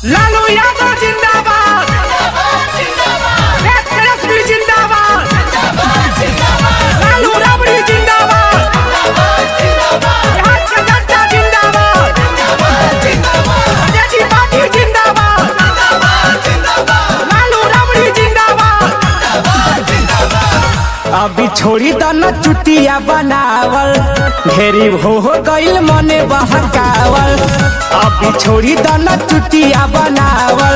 लालू यादव जिंदाबाद, तेजस्वी जिंदाबाद, लालू राबड़ी जिंदाबाद, बिहार का जनता जिंदाबाद, आजादी पार्टी जिंदाबाद, लालू राबड़ी जिंदाबाद। अभी छोड़ी द न चुटिया बनावल, ढेरी हो गइल मने बहकावल। अभी छोड़ी द न चुटिया बनावल,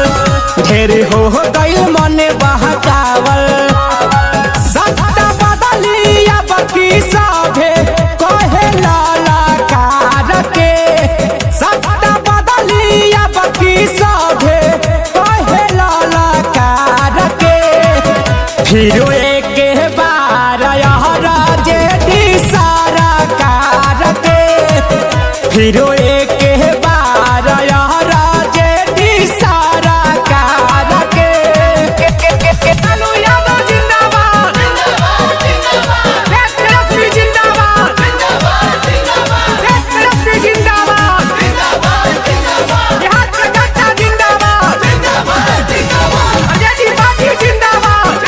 ढेरी हो गइल मने बहकावल। सत्ता बदलिया बकी सभे कहे ललकार के, सत्ता बदलिया बकी सभे कहे ललकार के। फिर एक बार जेडी सरकार के, फिर एक बार जेडी सरकार के। लालू यादव जिंदाबाद, तेजस्वी जिंदाबाद, तेजस्वी जिंदाबाद, बिहार का जनता जिंदाबाद, आजादी पार्टी जिंदाबाद,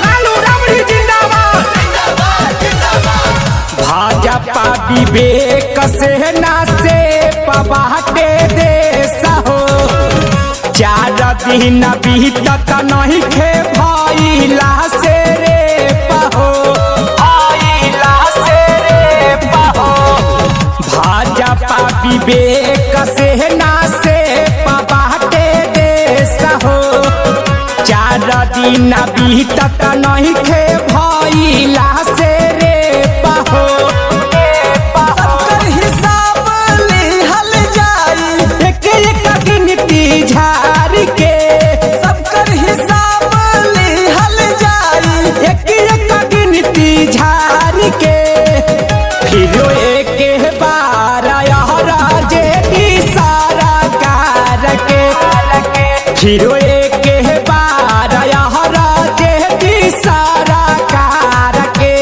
लालू राबड़ी जिंदाबाद। भाजपा विवेक से ना से पबाटे देश हो, 4 दिन बीतत नहीं खे भइला से रे पहो, भइला से रे पहो। भाजपा विवेक से ना से पबाटे देश हो, 4 दिन बीतत नहीं खे भइला से रे पहो। सबकर हिसाब लिहल जाई, एक एक गिनती झाड़ के। सबकर हिसाब लिहल जाई, एक एक गिनती झाड़ के। फिर एक बार जेडी सरकार के, फिर एक बार जेडी सरकार के।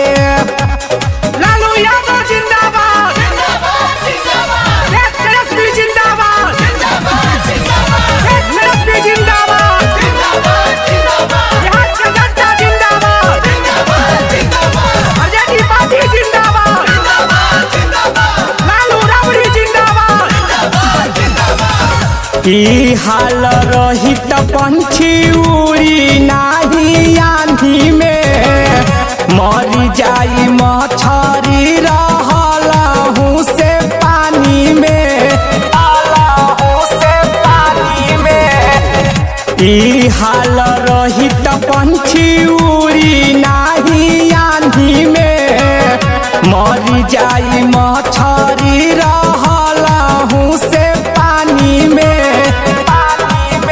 लालू यादव जिंदाबाद, तेजस्वी जिंदाबाद, तेजस्वी जिंदाबाद, बिहार का जनता जिंदाबाद, आजादी पार्टी जिंदाबाद, लालू राबड़ी जिंदाबाद। ई हाल रही त पंछी उड़ी नाही आंधी में, मरी जाई मछरी रहलहू से पानी में, रहलहू से पानी में। ई हाल रही त पंछी उड़ी नाही आंधी में, मरी जाई मछरी रहलहू से पानी में।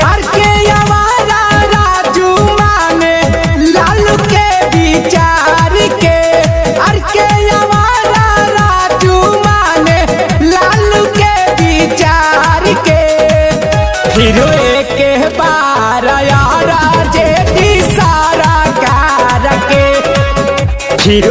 हर के आवारा राजू माने लालू के विचार के, हर के आवारा राजू माने लालू के विचार के। फिर एक बार जेडी सरकार के, फिर